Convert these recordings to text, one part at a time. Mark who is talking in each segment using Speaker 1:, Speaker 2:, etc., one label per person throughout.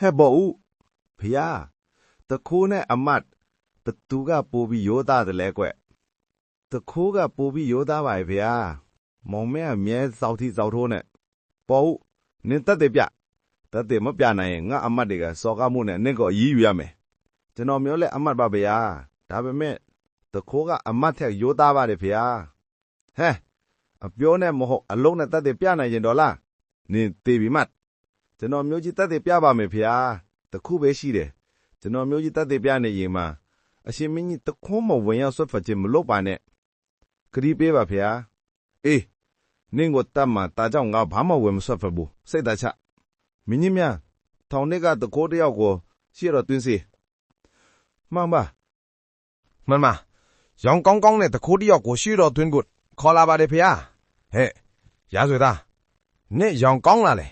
Speaker 1: 해보우. 비야. 덕후네 암맛. 버뚜가 뽀비 요다들래괴. 덕후가 뽀비 요다와이 비야. 몸에 매 싸우티 싸우토네. 보우. 닌 따대비야. 따대 뭐 뼈나에 nga 암맛이가 쏘가무네 내거 이유야매. 저놈 요래 암맛 바비야. 다음에 덕후가 암맛에 요다와리 비야. 해. ပြောနေမဟုတ်အလုံးနဲ့တက်တဲ့ပြနိုင်ရင်တော့လားနင်တေးပြီမတ်ကျွန်တော်မျိုးကြီးတက်တဲ့ပြပါမယ်ဖေဟာတခုပဲရှိတယ်ကျွန်တော်မျိုးကြီးတက်တဲ့ပြနေရင်မှာအရှင်မင်းကြီးတခွန်းမဝင်ရောက်ဆွတ်ဖက်ခြင်းမလုပ်ပါနဲ့ခရီးပေးပါဖေဟာအေးနင်ကိုတတ်မှာတာကြောင့်ငါဘာမှဝင်မဆွတ်ဖက်ဘူးစိတ်တချမင်းကြီးများထောင်ထဲကတကိုးတယောက်ကိုရှေ့တော့တွင်းစေမှန်ပါ
Speaker 2: မှန်ပါရောင်ကောင်းကောင်းနဲ့တကိုးတယောက်ကိုရှေ့တော့တွင်းကိုခေါ်လာပါတယ်ဖေဟာဟဲ့ရာဇဝေသားနဲ့ရောင်ကောင်းလာလေ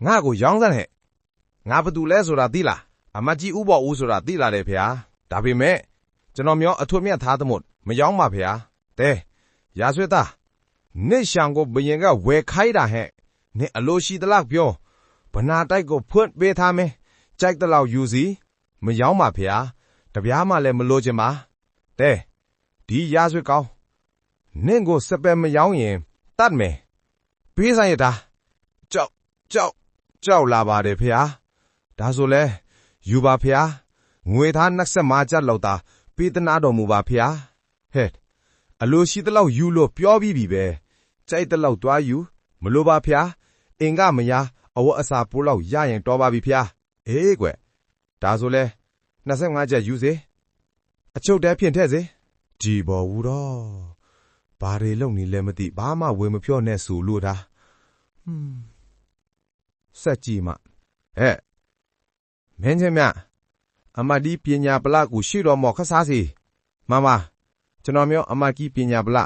Speaker 2: ငါ့ကိုရောင်းစမ်းဟဲ့ငါဘာတူလဲဆိုတာသိလားအမကြီးဥပေါ်ဦးဆိုတာသိလာတယ်ဖေဟာဒါပေမဲ့ကျွန်တော်မျိုးအထွတ်မြတ်သားသမို့မရောင်းပါဖေဟာတဲရာဇဝေသားနဲ့ရှံကိုဘယင်ကဝယ်ခိုင်းတာဟဲ့နဲ့အလိုရှိတလောက်ပြောဗနာတိုက်ကိုဖွင့်ပေးထားမယ်ကြိုက်တလောက်ယူစီမရောင်းပါဖေဟာတပြားမှလည်းမလိုချင်ပါတဲဒီရာဇဝေကောင်းနင့်ကိုစပယ်မရောင်းရင်တတ်မယ်ပေးဆိုင်ရတာကြောက်လာပါတယ်ဖေဟာဒါဆိုလဲယူပါဖေဟာငွေသား25ကျပ်လောက်သာပေးသနာတော်မူပါဖေဟာဟဲ့အလိုရှိသလောက်ယူလို့ပြောပြီးပြီပဲကြိုက်သလောက်တွားယူမလိုပါဖေဟာအင်ကမယားအဝတ်အစာပိုးလောက်ရရင်တော်ပါပြီဖေဟာအေးကွဒါဆိုလဲ25ကျပ်ယူစေအချုပ်တဲဖြင့်ထည့်စေဒီပေါ်ဘူးတော့ဘာတွေလုံနေလဲမသိဘာမှဝေမပြောနဲ့ဆိုလို့တာဆက်ကြည့်မှဟဲ့မင်းချင်းမြအမဒီပညာပလကိုရှိတော်မော်ခစားစီမမကျွန်တော်မျိုးအမကြီးပညာပလ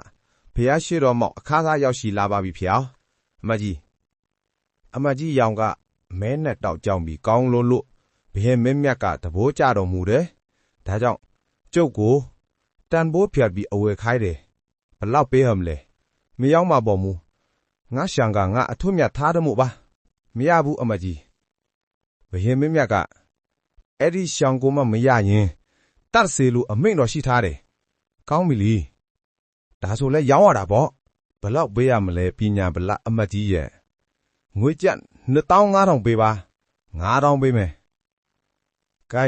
Speaker 2: ဖះရှိတော်မော်အခါးစားရောက်ရှိလာပါပြီဖေအောင်အမကြီးရောင်ကမဲနဲ့တောက်ကြောင်ပြီးကောင်းလွန်းလို့ဘယ်မင်းမြတ်ကတဘိုးကြတော်မူတယ်ဒါကြောင့်ကျုပ်ကိုတန်ဖိုးဖြတ်ပြီးအဝယ်ခိုင်းတယ်ဘလောက်ပေးဟမလဲမရောက်မှာပေါ်မူငါရှံကငါအထွတ်မြတ်သားတယ်မို့ပါမရဘူးအမကြီးဘယင်မင်းမြတ်ကအဲ့ဒီရှံကိုမှမရရင်တတ်စေလို့အမိန့်တော်ရှိထားတယ်ကောင်းပြီလीဒါဆိုလဲရောင်းရတာပေါ့ဘလောက်ပေးရမလဲပညာဗလအမကြီးရဲ့ငွေကျပ်2500ပေးပါ9000ပေးမယ်ကဲ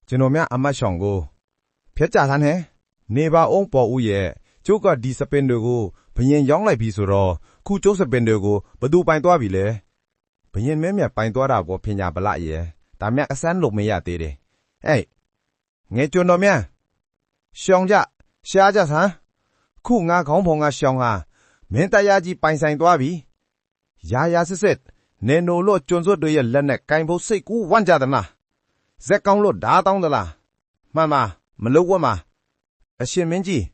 Speaker 2: ကျွန်တော်များအမတ်ဆောင်ကိုဖျက်ကြသန်းဟဲနေပါအောင်ပေါ်ဦးရဲ့ကျုပ်ကဒီစပင်တွေကိုဘယင်ရောင်းလိုက်ပြီဆိုတော့ခုကျုပ်စပင်တွေကိုဘသူပိုင်သွားပြီလဲဘယင်မဲမြပိုင်သွားတာပေါ့ပညာဗလရဲ့ဒါမြအစမ်းလို့မရသေးတယ်ဟဲ့ငယ်ကျွန်တော်များရှောင်ကြရှားကြဆန်းခုငါခေါင်းဖော်ငါရှောင်ဟာမင်းတရားကြီးပိုင်ဆိုင်သွားပြီရာစစ်နေနိုလို့ကျွန်းစွတ်တွေရဲ့လက်နဲ့ကင်ဖို့စိတ်ကူးဝန့်ကြသလားဇက်ကောင်းလို့ဓာတောင်းသလားမှန်ပါမလုပ်ဝတ်မှာအရှင်မင်းကြီး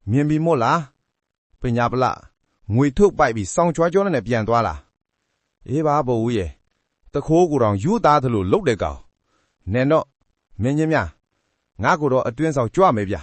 Speaker 2: မြင်ပြီမို့လားပညာပလငွေထုတ်ပိုက်ပြီးစောင်းချွားကြောနဲ့ပြန်သွားလားအေးပါဘိုးရဲ့တခိုးကိုတောင်ယူသားသလိုလှုပ်တယ်ကောင်နဲတော့မင်းကြီးများငါကိုတော့အတွင်းဆောင်ကြွမယ်ဗျ